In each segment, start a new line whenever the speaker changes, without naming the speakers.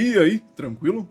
E aí, tranquilo?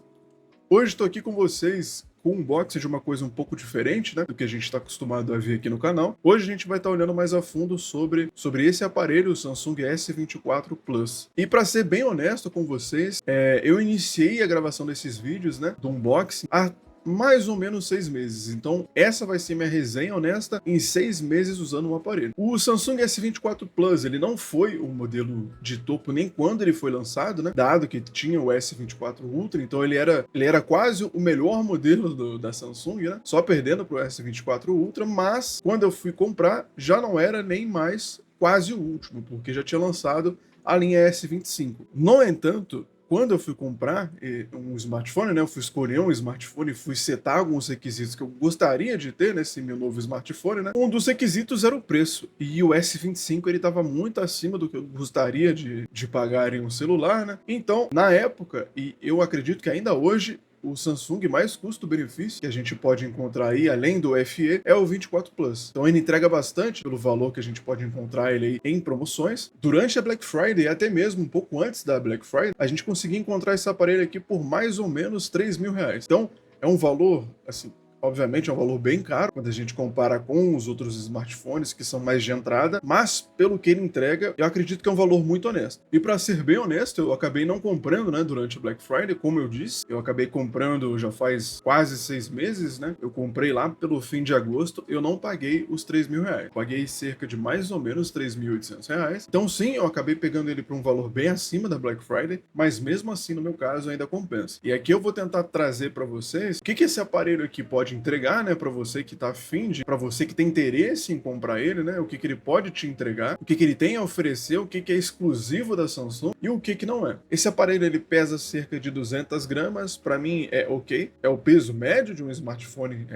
Hoje estou aqui com vocês com um unboxing de uma coisa um pouco diferente, né, do que a gente está acostumado a ver aqui no canal. Hoje a gente vai estar olhando mais a fundo sobre esse aparelho, o Samsung S24 Plus. E para ser bem honesto com vocês, eu iniciei a gravação desses vídeos, né, do unboxing, há mais ou menos 6 meses. Então essa vai ser minha resenha honesta em 6 meses usando o aparelho. O Samsung S24 Plus, ele não foi um modelo de topo nem quando ele foi lançado, né? Dado que tinha o S24 Ultra, então ele era quase o melhor modelo da Samsung, né? Só perdendo para o S24 Ultra, mas quando eu fui comprar já não era nem mais quase o último, porque já tinha lançado a linha S25. No entanto, quando eu fui comprar um smartphone, né, eu fui escolher um smartphone e fui setar alguns requisitos que eu gostaria de ter nesse meu novo smartphone, né, um dos requisitos era o preço. E o S25 ele estava muito acima do que eu gostaria de pagar em um celular, né? Então, na época, e eu acredito que ainda hoje, o Samsung mais custo-benefício que a gente pode encontrar aí, além do FE, é o 24 Plus. Então ele entrega bastante pelo valor que a gente pode encontrar ele aí em promoções. Durante a Black Friday, e até mesmo um pouco antes da Black Friday, a gente conseguia encontrar esse aparelho aqui por mais ou menos R$ 3.000. Então é um valor, assim, obviamente é um valor bem caro quando a gente compara com os outros smartphones que são mais de entrada, mas pelo que ele entrega, eu acredito que é um valor muito honesto. E para ser bem honesto, eu acabei não comprando, né, durante o Black Friday, como eu disse, eu acabei comprando já faz quase 6 meses, né? Eu comprei lá pelo fim de agosto, eu não paguei os R$ 3.000, paguei cerca de mais ou menos R$ 3.800. Então sim, eu acabei pegando ele por um valor bem acima da Black Friday, mas mesmo assim, no meu caso, ainda compensa. E aqui eu vou tentar trazer para vocês o que esse aparelho aqui pode entregar, né, para você que tá afim de, para você que tem interesse em comprar ele, né, o que ele pode te entregar, o que ele tem a oferecer, o que é exclusivo da Samsung e o que não é. Esse aparelho ele pesa cerca de 200 gramas, para mim é ok, é o peso médio de um smartphone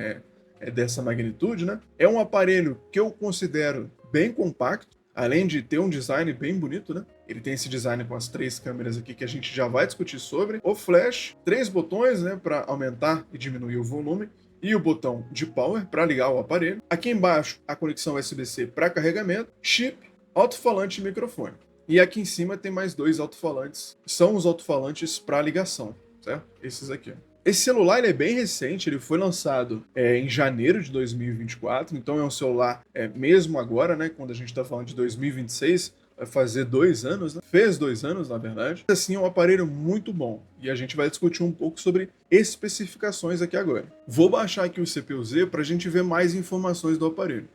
dessa magnitude, né? É um aparelho que eu considero bem compacto, além de ter um design bem bonito, né? Ele tem esse design com as 3 câmeras aqui que a gente já vai discutir sobre. O flash, 3 botões, né, para aumentar e diminuir o volume, e o botão de power para ligar o aparelho. Aqui embaixo, a conexão USB-C para carregamento, chip, alto-falante e microfone. E aqui em cima tem mais 2 alto-falantes, são os alto-falantes para ligação, certo? Esses aqui, ó. Esse celular ele é bem recente, ele foi lançado em janeiro de 2024, então é um celular, mesmo agora, né, quando a gente está falando de 2026, vai fazer 2 anos, né? Fez 2 anos, na verdade. Assim, é um aparelho muito bom. E a gente vai discutir um pouco sobre especificações aqui agora. Vou baixar aqui o CPU-Z para a gente ver mais informações do aparelho.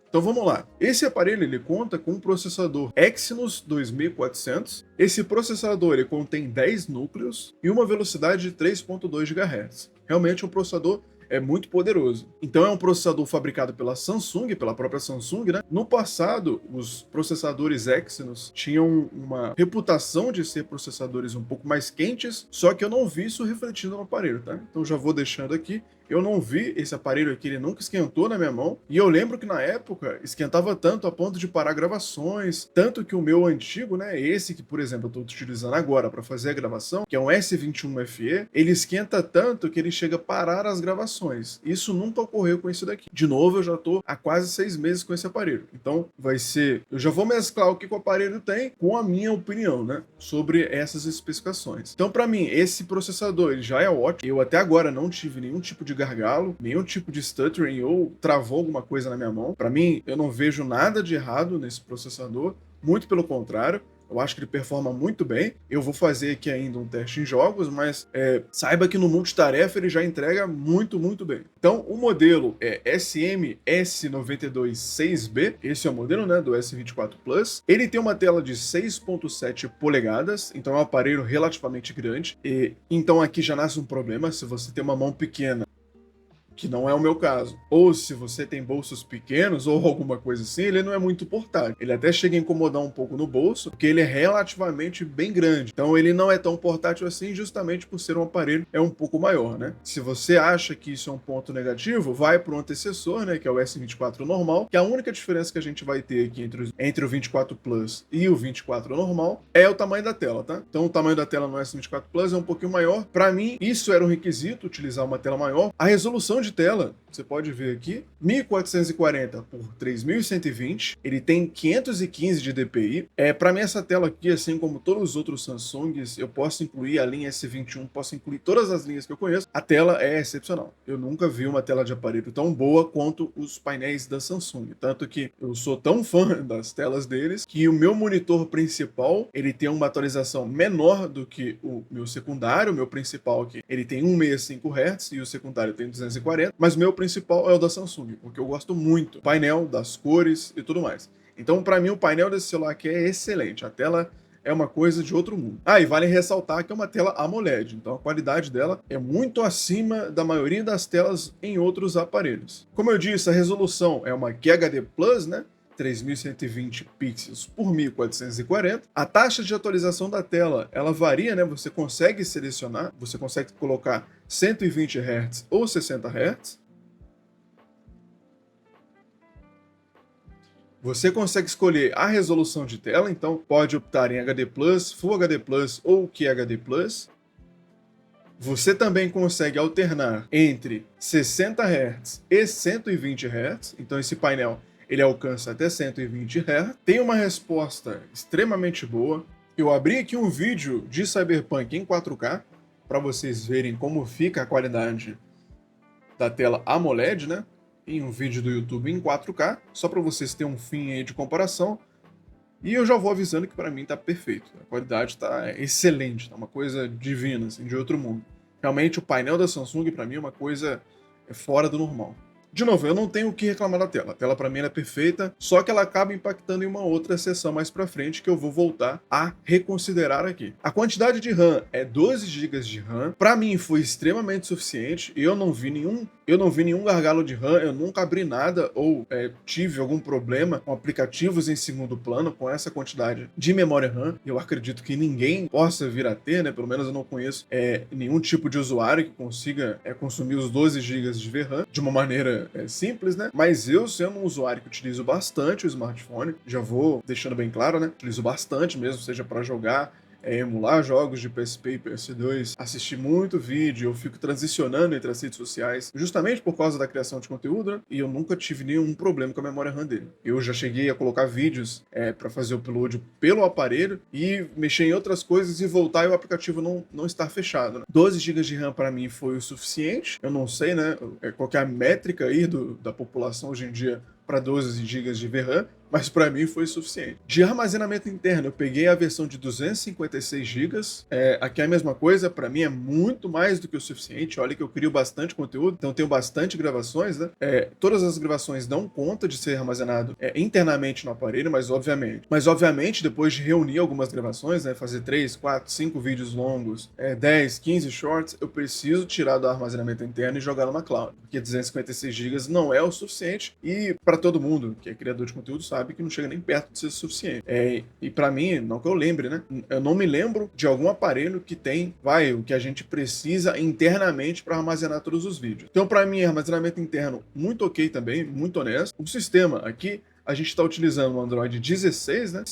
Então vamos lá. Esse aparelho ele conta com um processador Exynos 2400. Esse processador ele contém 10 núcleos e uma velocidade de 3.2 GHz. Realmente um processador muito poderoso. Então é um processador fabricado pela Samsung, pela própria Samsung, né? No passado, os processadores Exynos tinham uma reputação de ser processadores um pouco mais quentes, só que eu não vi isso refletido no aparelho, tá? Então já vou deixando aqui. Eu não vi esse aparelho aqui, ele nunca esquentou na minha mão. E eu lembro que na época esquentava tanto a ponto de parar gravações. Tanto que o meu antigo, né, esse que, por exemplo, eu estou utilizando agora para fazer a gravação, que é um S21 FE, ele esquenta tanto que ele chega a parar as gravações. Isso nunca ocorreu com esse daqui. De novo, eu já estou há quase 6 meses com esse aparelho. Então vai ser... Eu já vou mesclar o que o aparelho tem com a minha opinião, né, sobre essas especificações. Então, para mim, esse processador ele já é ótimo. Eu até agora não tive nenhum tipo de gargalo, nenhum tipo de stuttering ou travou alguma coisa na minha mão. Para mim, eu não vejo nada de errado nesse processador, muito pelo contrário. Eu acho que ele performa muito bem. Eu vou fazer aqui ainda um teste em jogos, mas saiba que no multitarefa ele já entrega muito, muito bem. Então, o modelo é SM-S926B. Esse é o modelo, né, do S24 Plus. Ele tem uma tela de 6.7 polegadas, então é um aparelho relativamente grande. Então aqui já nasce um problema se você tem uma mão pequena, que não é o meu caso. Ou se você tem bolsos pequenos ou alguma coisa assim, ele não é muito portátil. Ele até chega a incomodar um pouco no bolso, porque ele é relativamente bem grande. Então ele não é tão portátil assim, justamente por ser um aparelho um pouco maior, né? Se você acha que isso é um ponto negativo, vai para o antecessor, né, que é o S24 normal, que a única diferença que a gente vai ter aqui entre o 24 Plus e o 24 normal é o tamanho da tela, tá? Então o tamanho da tela no S24 Plus é um pouquinho maior. Para mim, isso era um requisito, utilizar uma tela maior. A resolução de tela Você pode ver aqui, 1440 por 3120, ele tem 515 de DPI. Para mim essa tela aqui, assim como todos os outros Samsungs, eu posso incluir a linha S21, posso incluir todas as linhas que eu conheço, a tela é excepcional. Eu nunca vi uma tela de aparelho tão boa quanto os painéis da Samsung, tanto que eu sou tão fã das telas deles, que o meu monitor principal, ele tem uma atualização menor do que o meu secundário, o meu principal aqui, ele tem 165 Hz e o secundário tem 240, mas o meu principal é o da Samsung, porque eu gosto muito do painel, das cores e tudo mais. Então, para mim, o painel desse celular aqui é excelente. A tela é uma coisa de outro mundo. E vale ressaltar que é uma tela AMOLED, então a qualidade dela é muito acima da maioria das telas em outros aparelhos. Como eu disse, a resolução é uma QHD+, né? 3120 pixels por 1440. A taxa de atualização da tela, ela varia, né? Você consegue selecionar, você consegue colocar 120 Hz ou 60 Hz. Você consegue escolher a resolução de tela, então pode optar em HD+, Full HD+, ou QHD+. Você também consegue alternar entre 60 Hz e 120 Hz, então esse painel ele alcança até 120 Hz. Tem uma resposta extremamente boa. Eu abri aqui um vídeo de Cyberpunk em 4K, para vocês verem como fica a qualidade da tela AMOLED, né? Em um vídeo do YouTube em 4K, só para vocês terem um fim aí de comparação. E eu já vou avisando que para mim tá perfeito. A qualidade tá excelente, tá uma coisa divina, assim, de outro mundo. Realmente o painel da Samsung para mim é uma coisa fora do normal. De novo, eu não tenho o que reclamar da tela. A tela para mim é perfeita, só que ela acaba impactando em uma outra seção mais para frente que eu vou voltar a reconsiderar aqui. A quantidade de RAM é 12 GB de RAM. Para mim foi extremamente suficiente. Eu não vi nenhum gargalo de RAM, eu nunca abri nada ou tive algum problema com aplicativos em segundo plano com essa quantidade de memória RAM. Eu acredito que ninguém possa vir a ter, né? Pelo menos eu não conheço nenhum tipo de usuário que consiga consumir os 12 GB de VRAM de uma maneira simples, né? Mas eu, sendo um usuário que utilizo bastante o smartphone, já vou deixando bem claro, né? Utilizo bastante mesmo, seja para jogar, emular jogos de PSP e PS2, assistir muito vídeo, eu fico transicionando entre as redes sociais, justamente por causa da criação de conteúdo, né? E eu nunca tive nenhum problema com a memória RAM dele. Eu já cheguei a colocar vídeos para fazer o upload pelo aparelho e mexer em outras coisas e voltar e o aplicativo não estar fechado, né? 12 GB de RAM para mim foi o suficiente. Eu não sei, né, qual que é a métrica aí da população hoje em dia para 12 GB de VRAM, mas para mim foi suficiente. De armazenamento interno, eu peguei a versão de 256 GB. Aqui é a mesma coisa, para mim é muito mais do que o suficiente. Olha que eu crio bastante conteúdo, então tenho bastante gravações, né? Todas as gravações dão conta de ser armazenado internamente no aparelho, mas obviamente, depois de reunir algumas gravações, né, fazer 3, 4, 5 vídeos longos, 10, 15 shorts, eu preciso tirar do armazenamento interno e jogar numa cloud, porque 256 GB não é o suficiente, e para todo mundo que é criador de conteúdo sabe que não chega nem perto de ser suficiente. E para mim, não que eu lembre, né? Eu não me lembro de algum aparelho que tem, o que a gente precisa internamente para armazenar todos os vídeos. Então, para mim, armazenamento interno muito ok também, muito honesto. O sistema aqui, a gente está utilizando o Android 16, né?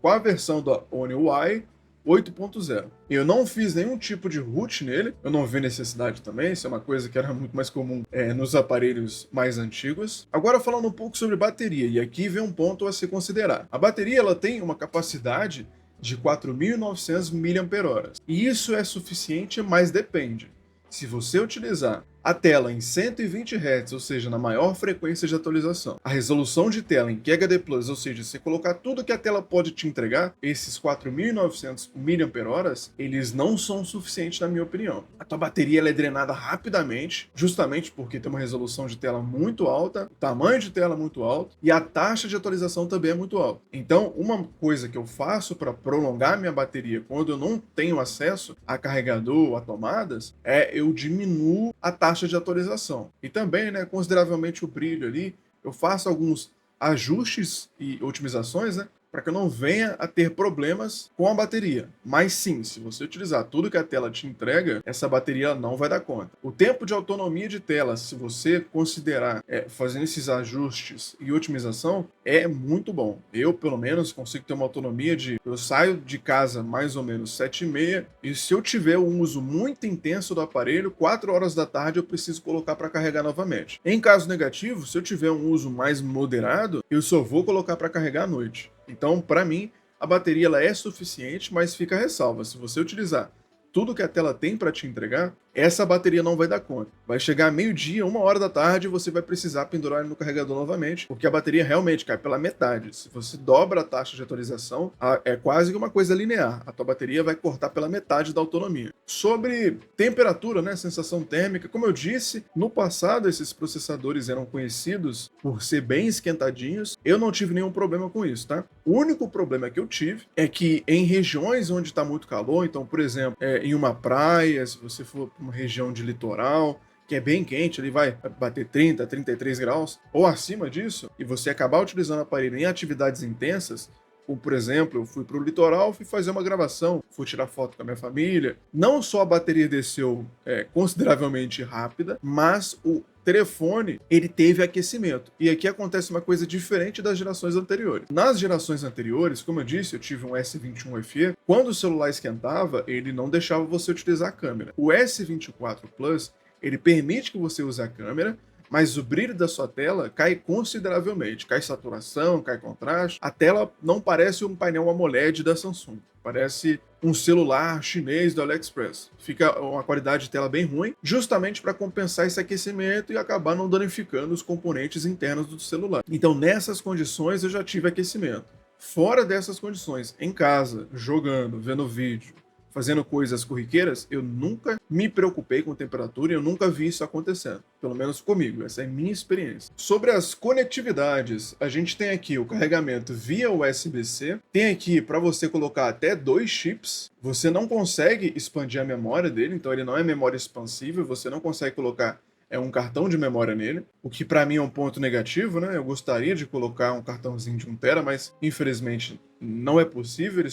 Com a versão da One UI 8.0. Eu não fiz nenhum tipo de root nele, eu não vi necessidade também, isso é uma coisa que era muito mais comum nos aparelhos mais antigos. Agora falando um pouco sobre bateria, e aqui vem um ponto a se considerar. A bateria ela tem uma capacidade de 4.900 mAh. E isso é suficiente, mas depende. Se você utilizar a tela em 120 Hz, ou seja, na maior frequência de atualização, a resolução de tela em QHD+, ou seja, se colocar tudo que a tela pode te entregar, esses 4.900 mAh, eles não são suficientes na minha opinião. A tua bateria ela é drenada rapidamente, justamente porque tem uma resolução de tela muito alta, o tamanho de tela muito alto, e a taxa de atualização também é muito alta. Então, uma coisa que eu faço para prolongar minha bateria quando eu não tenho acesso a carregador, a tomadas, eu diminuo a taxa de atualização. E também, consideravelmente o brilho ali, eu faço alguns ajustes e otimizações, para que eu não venha a ter problemas com a bateria. Mas sim, se você utilizar tudo que a tela te entrega, essa bateria não vai dar conta. O tempo de autonomia de tela, se você considerar fazendo esses ajustes e otimização, é muito bom. Eu, pelo menos, consigo ter uma autonomia de... Eu saio de casa mais ou menos 7h30 e se eu tiver um uso muito intenso do aparelho, 4 horas da tarde eu preciso colocar para carregar novamente. Em caso negativo, se eu tiver um uso mais moderado, eu só vou colocar para carregar à noite. Então, para mim, a bateria ela é suficiente, mas fica a ressalva. Se você utilizar tudo que a tela tem para te entregar, essa bateria não vai dar conta. Vai chegar meio-dia, 1 hora da tarde, e você vai precisar pendurar ele no carregador novamente, porque a bateria realmente cai pela metade. Se você dobra a taxa de atualização, é quase que uma coisa linear. A tua bateria vai cortar pela metade da autonomia. Sobre temperatura, né, sensação térmica, como eu disse, no passado esses processadores eram conhecidos por ser bem esquentadinhos. Eu não tive nenhum problema com isso, tá? O único problema que eu tive é que em regiões onde está muito calor, então, por exemplo, em uma praia, se você for para uma região de litoral, que é bem quente, ele vai bater 30, 33 graus, ou acima disso, e você acabar utilizando o aparelho em atividades intensas, como, por exemplo, eu fui para o litoral, fui fazer uma gravação, fui tirar foto com a minha família. Não só a bateria desceu consideravelmente rápida, mas o telefone, ele teve aquecimento. E aqui acontece uma coisa diferente das gerações anteriores. Nas gerações anteriores, como eu disse, eu tive um S21 FE, quando o celular esquentava, ele não deixava você utilizar a câmera. O S24 Plus, ele permite que você use a câmera, mas o brilho da sua tela cai consideravelmente. Cai saturação, cai contraste. A tela não parece um painel AMOLED da Samsung. Parece um celular chinês do AliExpress. Fica uma qualidade de tela bem ruim, justamente para compensar esse aquecimento e acabar não danificando os componentes internos do celular. Então, nessas condições, eu já tive aquecimento. Fora dessas condições, em casa, jogando, vendo vídeo, fazendo coisas corriqueiras, eu nunca me preocupei com temperatura e eu nunca vi isso acontecendo. Pelo menos comigo, essa é a minha experiência. Sobre as conectividades, a gente tem aqui o carregamento via USB-C, tem aqui para você colocar até 2 chips, você não consegue expandir a memória dele, então ele não é memória expansível, você não consegue colocar um cartão de memória nele, o que para mim é um ponto negativo, né? Eu gostaria de colocar um cartãozinho de 1 TB, mas infelizmente não é possível,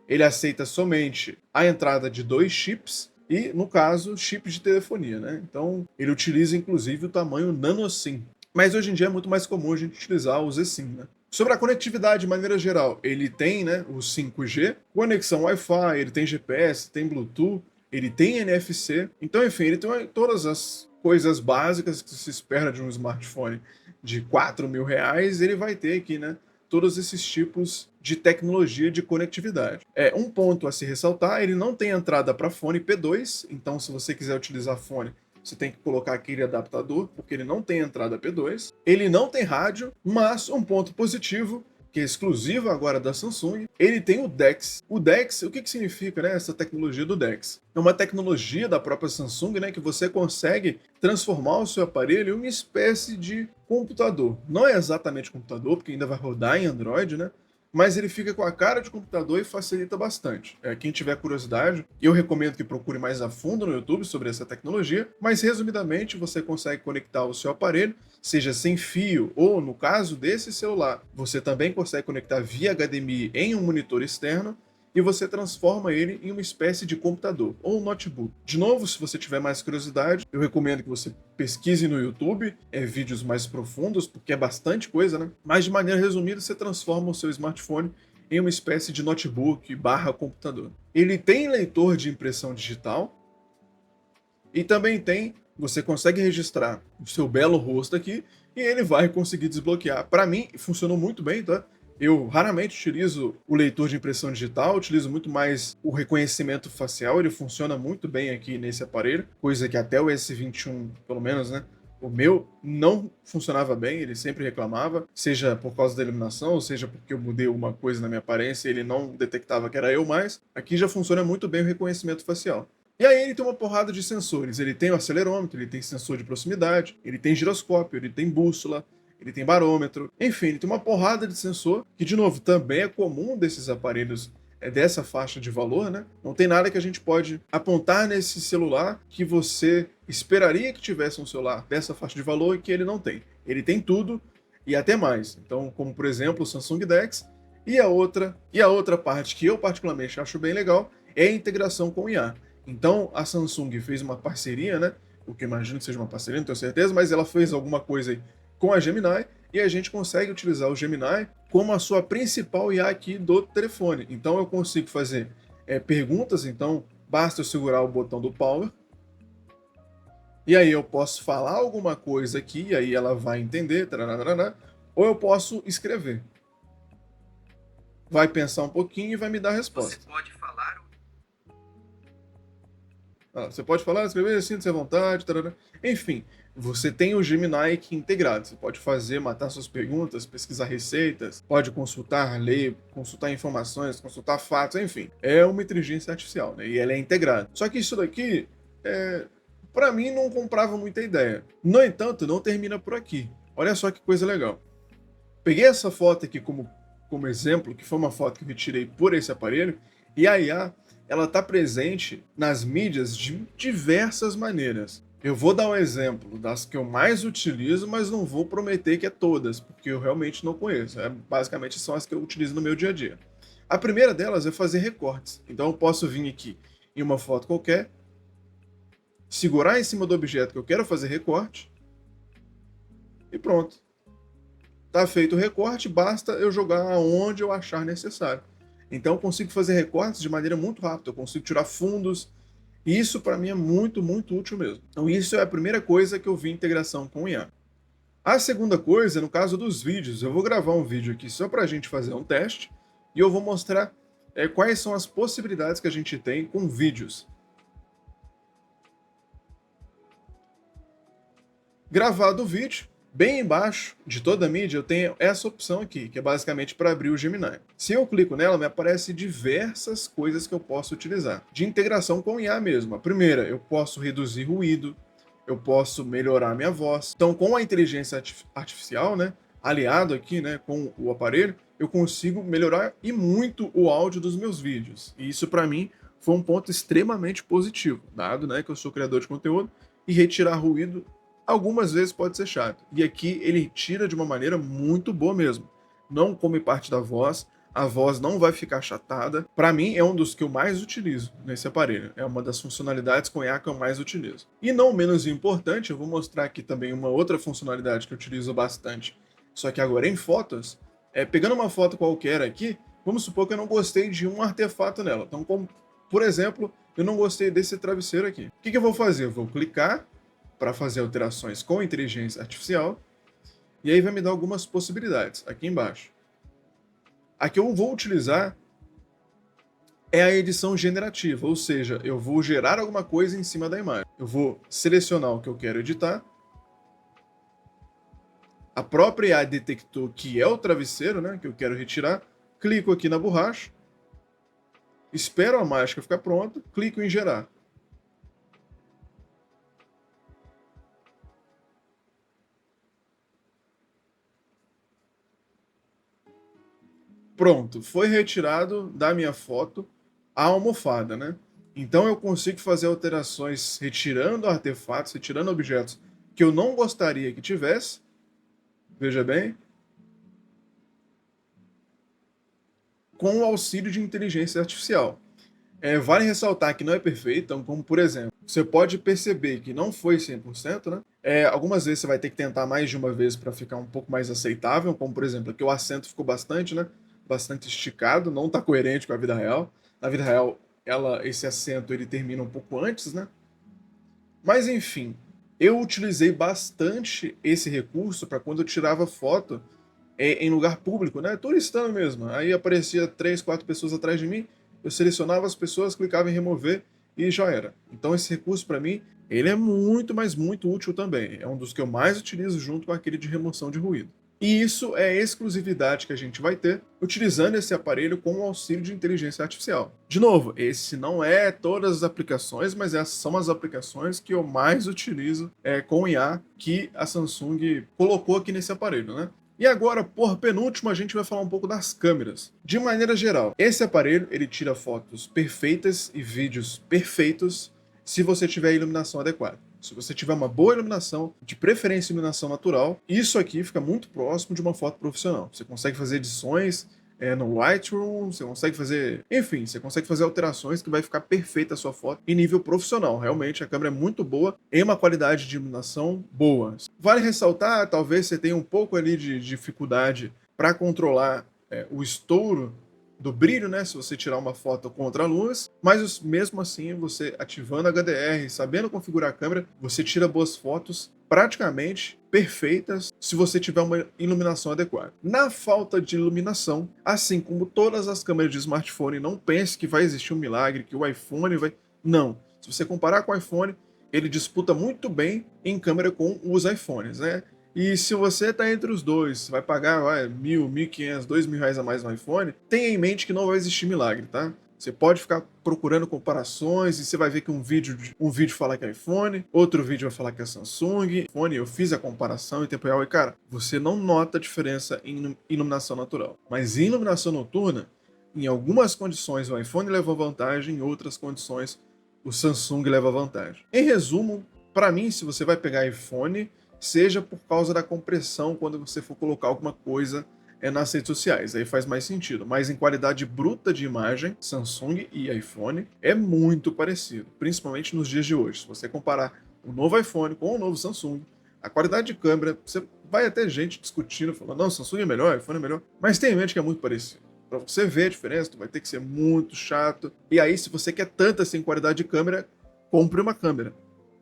ele aceita somente a entrada de 2 chips e, no caso, chips de telefonia, né? Então ele utiliza inclusive o tamanho nano SIM. Mas hoje em dia é muito mais comum a gente utilizar os eSIM, né? Sobre a conectividade de maneira geral, ele tem, né, o 5G, conexão Wi-Fi, ele tem GPS, tem Bluetooth, ele tem NFC, então enfim, ele tem todas as coisas básicas que se espera de um smartphone de R$ 4.000, ele vai ter aqui, né, todos esses tipos de tecnologia de conectividade. Um ponto a se ressaltar, ele não tem entrada para fone P2, então se você quiser utilizar fone, você tem que colocar aquele adaptador, porque ele não tem entrada P2. Ele não tem rádio, mas um ponto positivo, que é exclusivo agora da Samsung, ele tem o DeX. O DeX, o que significa, né, essa tecnologia do DeX? É uma tecnologia da própria Samsung, né, que você consegue transformar o seu aparelho em uma espécie de computador. Não é exatamente computador, porque ainda vai rodar em Android, né? Mas ele fica com a cara de computador e facilita bastante. Quem tiver curiosidade, eu recomendo que procure mais a fundo no YouTube sobre essa tecnologia, mas resumidamente você consegue conectar o seu aparelho, seja sem fio ou, no caso desse celular, você também consegue conectar via HDMI em um monitor externo, e você transforma ele em uma espécie de computador ou notebook. De novo, se você tiver mais curiosidade, eu recomendo que você pesquise no YouTube vídeos mais profundos, porque é bastante coisa, né? Mas de maneira resumida, você transforma o seu smartphone em uma espécie de notebook barra computador. Ele tem leitor de impressão digital e também você consegue registrar o seu belo rosto aqui e ele vai conseguir desbloquear. Para mim, funcionou muito bem, tá? Eu raramente utilizo o leitor de impressão digital, utilizo muito mais o reconhecimento facial, ele funciona muito bem aqui nesse aparelho, coisa que até o S21, pelo menos, né, o meu não funcionava bem, ele sempre reclamava, seja por causa da iluminação, ou seja porque eu mudei alguma coisa na minha aparência e ele não detectava que era eu mais. Aqui já funciona muito bem o reconhecimento facial. E aí ele tem uma porrada de sensores, ele tem o acelerômetro, ele tem sensor de proximidade, ele tem giroscópio, ele tem bússola, ele tem barômetro, enfim, ele tem uma porrada de sensor, que de novo, também é comum desses aparelhos dessa faixa de valor, né? Não tem nada que a gente pode apontar nesse celular que você esperaria que tivesse um celular dessa faixa de valor e que ele não tem. Ele tem tudo e até mais. Então, como por exemplo o Samsung DeX, E a outra parte que eu particularmente acho bem legal é a integração com o IA. Então a Samsung fez uma parceria, né? O que eu imagino que seja uma parceria, não tenho certeza, mas ela fez alguma coisa aí com a Gemini e a gente consegue utilizar o Gemini como a sua principal IA aqui do telefone. Então eu consigo fazer perguntas, então basta eu segurar o botão do Power e aí eu posso falar alguma coisa aqui, e aí ela vai entender, tarará, ou eu posso escrever. Vai pensar um pouquinho e vai me dar a
Você
resposta.
pode falar.
Você pode falar, escrever, sinta-se à vontade, tarará. Enfim, você tem o Gemini aqui integrado. Você pode fazer, matar suas perguntas, pesquisar receitas, pode consultar lei, consultar informações, consultar fatos, enfim. É uma inteligência artificial, né? E ela é integrada. Só que isso daqui, para mim, não comprava muita ideia. No entanto, não termina por aqui. Olha só que coisa legal. Peguei essa foto aqui como exemplo, que foi uma foto que eu retirei por esse aparelho, e a IA, ela está presente nas mídias de diversas maneiras. Eu vou dar um exemplo das que eu mais utilizo, mas não vou prometer que é todas, porque eu realmente não conheço. Basicamente são as que eu utilizo no meu dia a dia. A primeira delas é fazer recortes. Então eu posso vir aqui em uma foto qualquer, segurar em cima do objeto que eu quero fazer recorte, e pronto. Tá feito o recorte, basta eu jogar aonde eu achar necessário. Então eu consigo fazer recortes de maneira muito rápida, eu consigo tirar fundos, e isso para mim é muito, muito útil mesmo. Então isso é a primeira coisa que eu vi integração com o IA. A segunda coisa, no caso dos vídeos, eu vou gravar um vídeo aqui só para a gente fazer um teste, e eu vou mostrar quais são as possibilidades que a gente tem com vídeos. Gravado o vídeo, bem embaixo de toda a mídia eu tenho essa opção aqui, que é basicamente para abrir o Gemini. Se eu clico nela, me aparecem diversas coisas que eu posso utilizar, de integração com o IA mesmo. A primeira, eu posso reduzir ruído, eu posso melhorar minha voz. Então, com a inteligência artificial, né, aliado aqui, né, com o aparelho, eu consigo melhorar e muito o áudio dos meus vídeos. E isso para mim foi um ponto extremamente positivo, dado, né, que eu sou criador de conteúdo e retirar ruído algumas vezes pode ser chato. E aqui ele tira de uma maneira muito boa mesmo. Não come parte da voz, a voz não vai ficar achatada. Para mim é um dos que eu mais utilizo nesse aparelho. É uma das funcionalidades com IA que eu mais utilizo. E não menos importante, eu vou mostrar aqui também uma outra funcionalidade que eu utilizo bastante. Só que agora em fotos, pegando uma foto qualquer aqui, vamos supor que eu não gostei de um artefato nela. Então, como, por exemplo, eu não gostei desse travesseiro aqui. O que eu vou fazer? Eu vou clicar para fazer alterações com inteligência artificial, e aí vai me dar algumas possibilidades aqui embaixo. A que eu vou utilizar é a edição generativa, ou seja, eu vou gerar alguma coisa em cima da imagem. Eu vou selecionar o que eu quero editar, a própria IA detectou que é o travesseiro, né, que eu quero retirar, clico aqui na borracha, espero a mágica ficar pronta, clico em gerar. Pronto, foi retirado da minha foto a almofada, né? Então eu consigo fazer alterações retirando artefatos, retirando objetos que eu não gostaria que tivesse, veja bem, com o auxílio de inteligência artificial. Vale ressaltar que não é perfeito, então, como por exemplo, você pode perceber que não foi 100%, né? Algumas vezes você vai ter que tentar mais de uma vez para ficar um pouco mais aceitável, como por exemplo, aqui o acento ficou bastante, né? Bastante esticado, não está coerente com a vida real. Na vida real, esse acento ele termina um pouco antes, né? Mas enfim, eu utilizei bastante esse recurso para quando eu tirava foto em lugar público, né? Turistando mesmo. Aí aparecia 3, 4 pessoas atrás de mim, eu selecionava as pessoas, clicava em remover e já era. Então esse recurso para mim, ele é muito, mas muito útil também. É um dos que eu mais utilizo junto com aquele de remoção de ruído. E isso é a exclusividade que a gente vai ter utilizando esse aparelho com o auxílio de inteligência artificial. De novo, esse não é todas as aplicações, mas essas são as aplicações que eu mais utilizo com IA que a Samsung colocou aqui nesse aparelho, né? E agora, por penúltimo, a gente vai falar um pouco das câmeras. De maneira geral, esse aparelho ele tira fotos perfeitas e vídeos perfeitos se você tiver a iluminação adequada. Se você tiver uma boa iluminação, de preferência iluminação natural, isso aqui fica muito próximo de uma foto profissional. Você consegue fazer edições no Lightroom, você consegue fazer, enfim, você consegue fazer alterações que vai ficar perfeita a sua foto em nível profissional. Realmente a câmera é muito boa, em uma qualidade de iluminação boa. Vale ressaltar, talvez você tenha um pouco ali de dificuldade para controlar o estouro do brilho, né, se você tirar uma foto contra a luz, mas mesmo assim, você ativando HDR, sabendo configurar a câmera, você tira boas fotos praticamente perfeitas se você tiver uma iluminação adequada. Na falta de iluminação, assim como todas as câmeras de smartphone, não pense que vai existir um milagre, que o iPhone vai... Não. Se você comparar com o iPhone, ele disputa muito bem em câmera com os iPhones, né? E se você está entre os dois, vai pagar 1.000, 1.500, R$ 2.000 a mais no iPhone, tenha em mente que não vai existir milagre, tá? Você pode ficar procurando comparações e você vai ver que um vídeo fala que é iPhone, outro vídeo vai falar que é Samsung. iPhone, eu fiz a comparação em tempo real e, cara, você não nota a diferença em iluminação natural. Mas em iluminação noturna, em algumas condições o iPhone leva vantagem, em outras condições o Samsung leva vantagem. Em resumo, para mim, se você vai pegar iPhone, seja por causa da compressão quando você for colocar alguma coisa nas redes sociais, aí faz mais sentido. Mas em qualidade bruta de imagem, Samsung e iPhone é muito parecido, principalmente nos dias de hoje. Se você comparar o novo iPhone com o novo Samsung, a qualidade de câmera, você vai até gente discutindo, falando, não, Samsung é melhor, iPhone é melhor, mas tenha em mente que é muito parecido. Para você ver a diferença, vai ter que ser muito chato. E aí, se você quer tanta assim qualidade de câmera, compre uma câmera.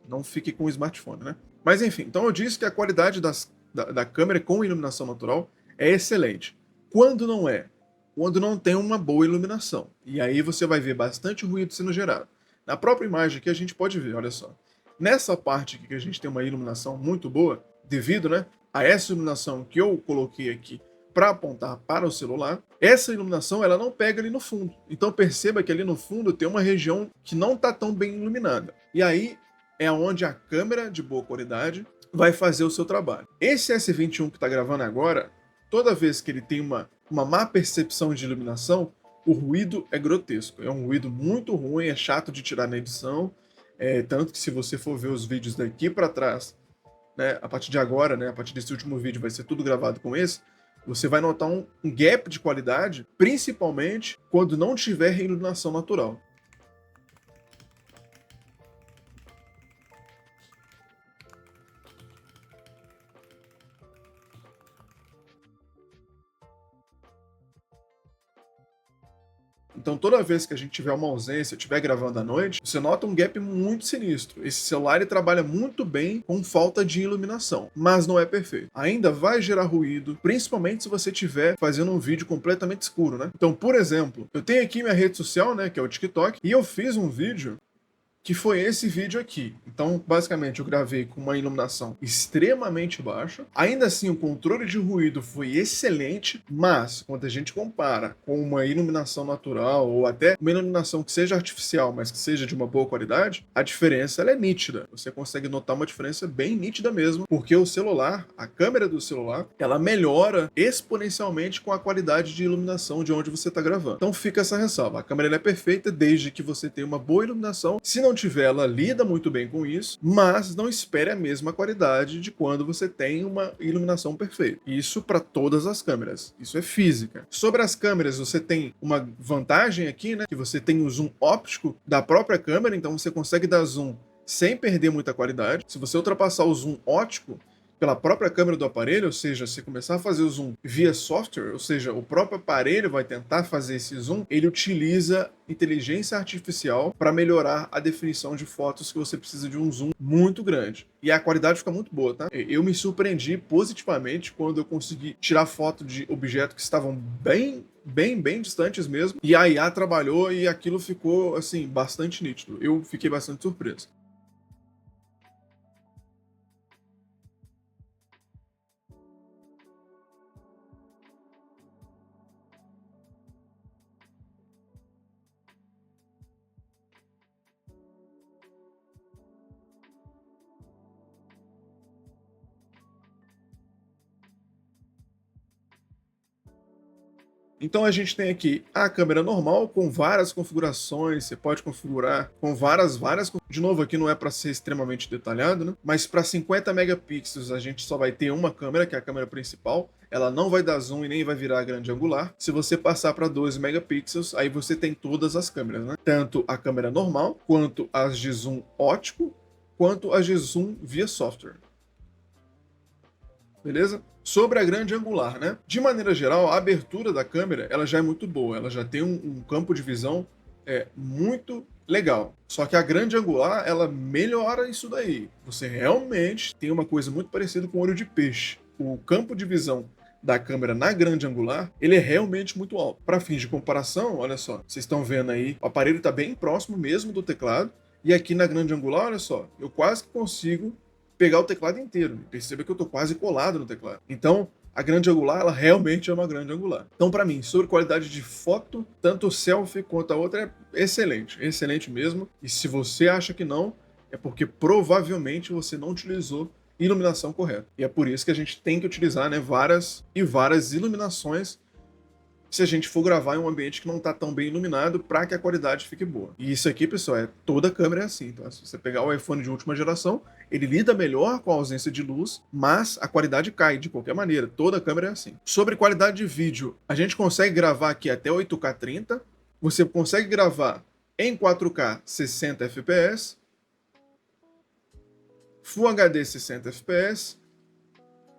Não fique com o smartphone, né? Mas enfim, então eu disse que a qualidade da câmera com iluminação natural é excelente. Quando não é? Quando não tem uma boa iluminação. E aí você vai ver bastante ruído sendo gerado. Na própria imagem aqui a gente pode ver, olha só. Nessa parte aqui que a gente tem uma iluminação muito boa, devido, né, a essa iluminação que eu coloquei aqui para apontar para o celular, essa iluminação ela não pega ali no fundo. Então perceba que ali no fundo tem uma região que não está tão bem iluminada. E aí é onde a câmera de boa qualidade vai fazer o seu trabalho. Esse S21 que está gravando agora, toda vez que ele tem uma má percepção de iluminação, o ruído é grotesco. É um ruído muito ruim, é chato de tirar na edição. Tanto que se você for ver os vídeos daqui para trás, né, a partir de agora, né, a partir desse último vídeo, vai ser tudo gravado com esse, você vai notar um gap de qualidade, principalmente quando não tiver iluminação natural. Então, toda vez que a gente tiver uma ausência, estiver gravando à noite, você nota um gap muito sinistro. Esse celular ele trabalha muito bem com falta de iluminação, mas não é perfeito. Ainda vai gerar ruído, principalmente se você estiver fazendo um vídeo completamente escuro, né? Então, por exemplo, eu tenho aqui minha rede social, né, que é o TikTok, e eu fiz um vídeo que foi esse vídeo aqui. Então, basicamente, eu gravei com uma iluminação extremamente baixa. Ainda assim, o controle de ruído foi excelente, mas quando a gente compara com uma iluminação natural ou até uma iluminação que seja artificial, mas que seja de uma boa qualidade, a diferença ela é nítida. Você consegue notar uma diferença bem nítida mesmo, porque o celular, a câmera do celular, ela melhora exponencialmente com a qualidade de iluminação de onde você está gravando. Então fica essa ressalva. A câmera ela é perfeita desde que você tenha uma boa iluminação. Se não tiver, ela lida muito bem com isso, mas não espere a mesma qualidade de quando você tem uma iluminação perfeita. Isso para todas as câmeras. Isso é física. Sobre as câmeras, você tem uma vantagem aqui, né? Que você tem o zoom óptico da própria câmera, então você consegue dar zoom sem perder muita qualidade. Se você ultrapassar o zoom óptico pela própria câmera do aparelho, ou seja, se começar a fazer o zoom via software, ou seja, o próprio aparelho vai tentar fazer esse zoom, ele utiliza inteligência artificial para melhorar a definição de fotos que você precisa de um zoom muito grande. E a qualidade fica muito boa, tá? Eu me surpreendi positivamente quando eu consegui tirar foto de objetos que estavam bem distantes mesmo, e a IA trabalhou e aquilo ficou, assim, bastante nítido. Eu fiquei bastante surpreso. Então a gente tem aqui a câmera normal com várias configurações, você pode configurar com várias. De novo, aqui não é para ser extremamente detalhado, né? Mas para 50 megapixels a gente só vai ter uma câmera, que é a câmera principal. Ela não vai dar zoom e nem vai virar grande angular. Se você passar para 12 megapixels, aí você tem todas as câmeras, né? Tanto a câmera normal, quanto as de zoom óptico, quanto as de zoom via software. Beleza? Sobre a grande angular, né? De maneira geral, a abertura da câmera ela já é muito boa, ela já tem um campo de visão muito legal. Só que a grande angular ela melhora isso daí. Você realmente tem uma coisa muito parecida com o olho de peixe. O campo de visão da câmera na grande angular, ele é realmente muito alto. Para fins de comparação, olha só, vocês estão vendo aí, o aparelho está bem próximo mesmo do teclado, e aqui na grande angular, olha só, eu quase que consigo pegar o teclado inteiro. Perceba que eu estou quase colado no teclado. Então, a grande angular, ela realmente é uma grande angular. Então, para mim, sobre qualidade de foto, tanto o selfie quanto a outra é excelente. Excelente mesmo. E se você acha que não, é porque provavelmente você não utilizou iluminação correta. E é por isso que a gente tem que utilizar, né, várias e várias iluminações se a gente for gravar em um ambiente que não está tão bem iluminado para que a qualidade fique boa. E isso aqui, pessoal, toda câmera é assim. Então, se você pegar o iPhone de última geração, ele lida melhor com a ausência de luz, mas a qualidade cai de qualquer maneira. Toda câmera é assim. Sobre qualidade de vídeo, a gente consegue gravar aqui até 8K 30, você consegue gravar em 4K 60 fps, Full HD 60 fps,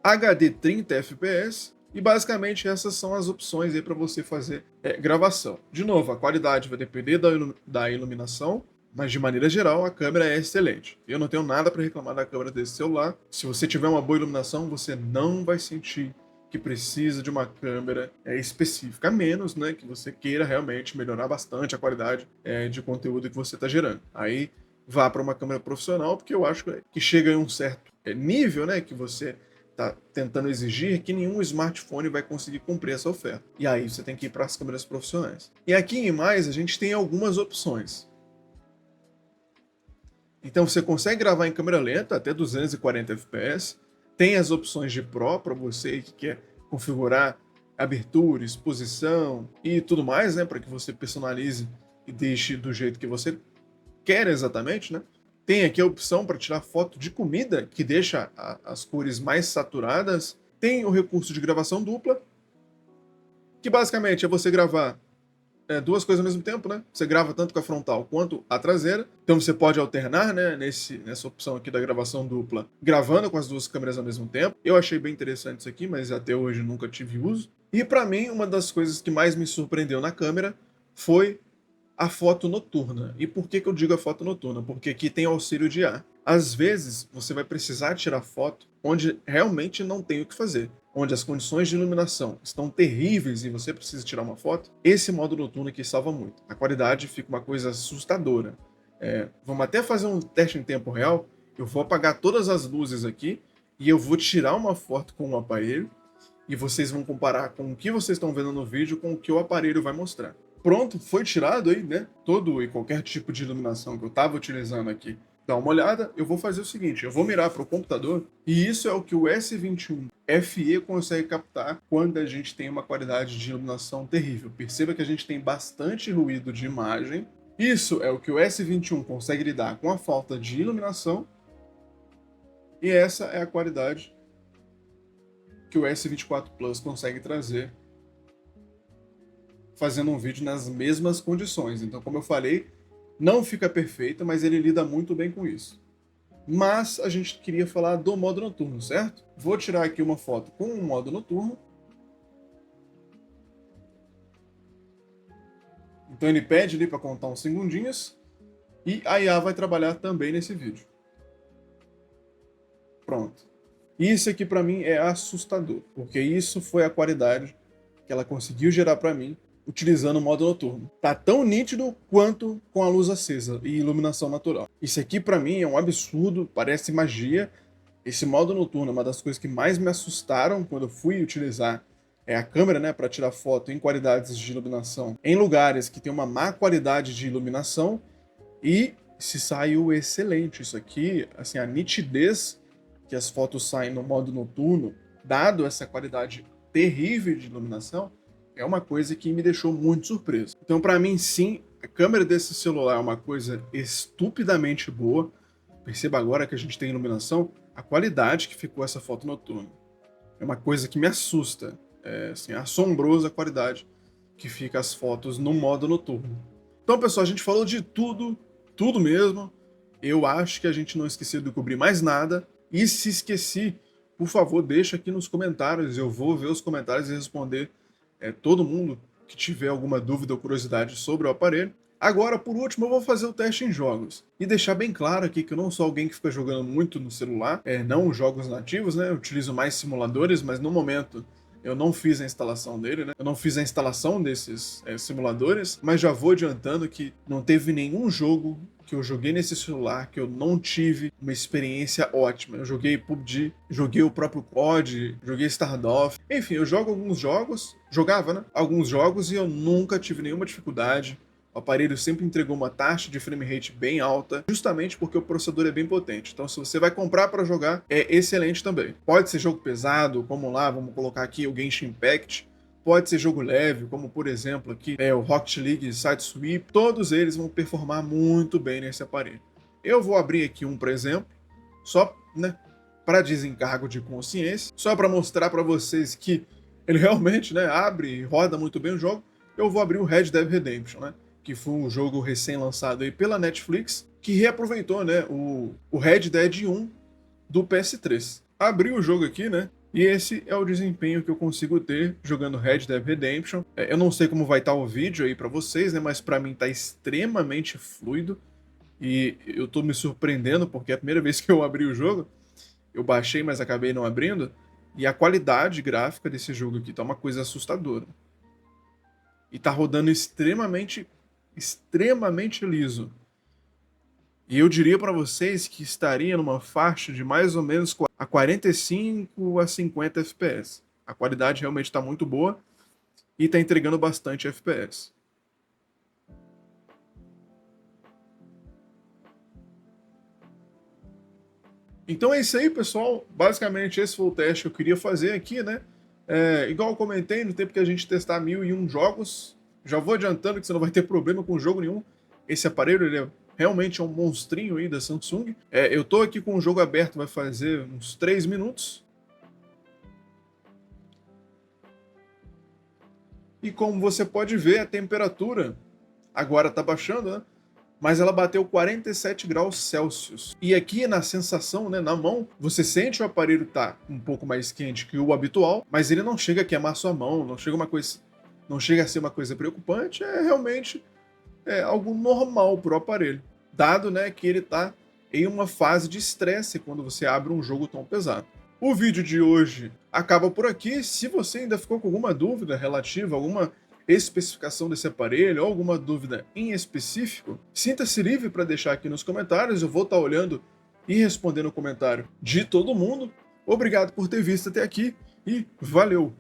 HD 30 fps, e basicamente essas são as opções aí para você fazer gravação. De novo, a qualidade vai depender da iluminação, mas de maneira geral a câmera é excelente. Eu não tenho nada para reclamar da câmera desse celular. Se você tiver uma boa iluminação, você não vai sentir que precisa de uma câmera específica, a menos, né, que você queira realmente melhorar bastante a qualidade de conteúdo que você está gerando. Aí vá para uma câmera profissional, porque eu acho que chega em um certo nível, né, que você está tentando exigir, que nenhum smartphone vai conseguir cumprir essa oferta. E aí você tem que ir para as câmeras profissionais. E aqui em mais a gente tem algumas opções. Então você consegue gravar em câmera lenta até 240 fps. Tem as opções de Pro para você que quer configurar abertura, exposição e tudo mais, né, para que você personalize e deixe do jeito que você quer exatamente, né? Tem aqui a opção para tirar foto de comida, que deixa as cores mais saturadas. Tem o recurso de gravação dupla, que basicamente é você gravar duas coisas ao mesmo tempo, né? Você grava tanto com a frontal quanto a traseira. Então você pode alternar, né, nessa opção aqui da gravação dupla, gravando com as duas câmeras ao mesmo tempo. Eu achei bem interessante isso aqui, mas até hoje nunca tive uso. E para mim, uma das coisas que mais me surpreendeu na câmera foi a foto noturna. E por que eu digo a foto noturna? Porque aqui tem auxílio de ar. Às vezes, você vai precisar tirar foto onde realmente não tem o que fazer, onde as condições de iluminação estão terríveis e você precisa tirar uma foto. Esse modo noturno aqui salva muito. A qualidade fica uma coisa assustadora. Vamos até fazer um teste em tempo real. Eu vou apagar todas as luzes aqui e eu vou tirar uma foto com o aparelho e vocês vão comparar com o que vocês estão vendo no vídeo com o que o aparelho vai mostrar. Pronto, foi tirado aí, né? Todo e qualquer tipo de iluminação que eu estava utilizando aqui. Dá uma olhada, eu vou fazer o seguinte, eu vou mirar para o computador e isso é o que o S21 FE consegue captar quando a gente tem uma qualidade de iluminação terrível. Perceba que a gente tem bastante ruído de imagem. Isso é o que o S21 consegue lidar com a falta de iluminação e essa é a qualidade que o S24 Plus consegue trazer fazendo um vídeo nas mesmas condições. Então, como eu falei, não fica perfeito, mas ele lida muito bem com isso. Mas a gente queria falar do modo noturno, certo? Vou tirar aqui uma foto com o modo noturno. Então ele pede ali para contar uns segundinhos e a IA vai trabalhar também nesse vídeo. Pronto. Isso aqui para mim é assustador, porque isso foi a qualidade que ela conseguiu gerar para mim utilizando o modo noturno. Tá tão nítido quanto com a luz acesa e iluminação natural. Isso aqui para mim é um absurdo, parece magia. Esse modo noturno é uma das coisas que mais me assustaram quando eu fui utilizar a câmera, né, para tirar foto em qualidades de iluminação em lugares que tem uma má qualidade de iluminação e se saiu excelente. Isso aqui, assim, a nitidez que as fotos saem no modo noturno, dado essa qualidade terrível de iluminação, é uma coisa que me deixou muito surpreso. Então, para mim, sim, a câmera desse celular é uma coisa estupidamente boa. Perceba agora que a gente tem iluminação, a qualidade que ficou essa foto noturna. É uma coisa que me assusta. É assim, assombrosa a qualidade que fica as fotos no modo noturno. Então, pessoal, a gente falou de tudo, tudo mesmo. Eu acho que a gente não esqueceu de cobrir mais nada. E se esqueci, por favor, deixa aqui nos comentários. Eu vou ver os comentários e responder todo mundo que tiver alguma dúvida ou curiosidade sobre o aparelho. Agora, por último, eu vou fazer o teste em jogos. E deixar bem claro aqui que eu não sou alguém que fica jogando muito no celular, não jogos nativos, né? Eu utilizo mais simuladores, mas no momento eu não fiz a instalação dele, né? Eu não fiz a instalação desses simuladores, mas já vou adiantando que não teve nenhum jogo que eu joguei nesse celular que eu não tive uma experiência ótima. Eu joguei PUBG, joguei o próprio COD, joguei Stardoff. Enfim, eu jogo alguns jogos, jogava, né? Alguns jogos e eu nunca tive nenhuma dificuldade. O aparelho sempre entregou uma taxa de frame rate bem alta, justamente porque o processador é bem potente. Então, se você vai comprar para jogar, é excelente também. Pode ser jogo pesado, como lá, vamos colocar aqui o Genshin Impact. Pode ser jogo leve, como por exemplo aqui o Rocket League Side Sweep. Todos eles vão performar muito bem nesse aparelho. Eu vou abrir aqui um, por exemplo, só, né, para desencargo de consciência, só para mostrar para vocês que ele realmente, né, abre e roda muito bem o jogo. Eu vou abrir o Red Dead Redemption, né? Que foi um jogo recém-lançado aí pela Netflix, que reaproveitou, né, o Red Dead 1 do PS3. Abri o jogo aqui, né, e esse é o desempenho que eu consigo ter jogando Red Dead Redemption. Eu não sei como vai estar o vídeo aí pra vocês, né, mas pra mim tá extremamente fluido, e eu tô me surpreendendo, porque é a primeira vez que eu abri o jogo, eu baixei, mas acabei não abrindo, e a qualidade gráfica desse jogo aqui tá uma coisa assustadora. E tá rodando extremamente liso. E eu diria para vocês que estaria numa faixa de mais ou menos a 45 a 50 FPS. A qualidade realmente está muito boa e está entregando bastante FPS. Então é isso aí, pessoal. Basicamente esse foi o teste que eu queria fazer aqui, né? Igual eu comentei, no tempo que a gente testar 1001 jogos, já vou adiantando que você não vai ter problema com jogo nenhum. Esse aparelho, ele realmente é um monstrinho aí da Samsung. Eu tô aqui com o jogo aberto, vai fazer uns 3 minutos. E como você pode ver, a temperatura agora tá baixando, né? Mas ela bateu 47 graus Celsius. E aqui na sensação, né, na mão, você sente o aparelho tá um pouco mais quente que o habitual, mas ele não chega a queimar sua mão, não chega a ser uma coisa preocupante, é realmente algo normal para o aparelho, dado, né, que ele está em uma fase de estresse quando você abre um jogo tão pesado. O vídeo de hoje acaba por aqui. Se você ainda ficou com alguma dúvida relativa a alguma especificação desse aparelho ou alguma dúvida em específico, sinta-se livre para deixar aqui nos comentários. Eu vou estar olhando e respondendo o comentário de todo mundo. Obrigado por ter visto até aqui e valeu!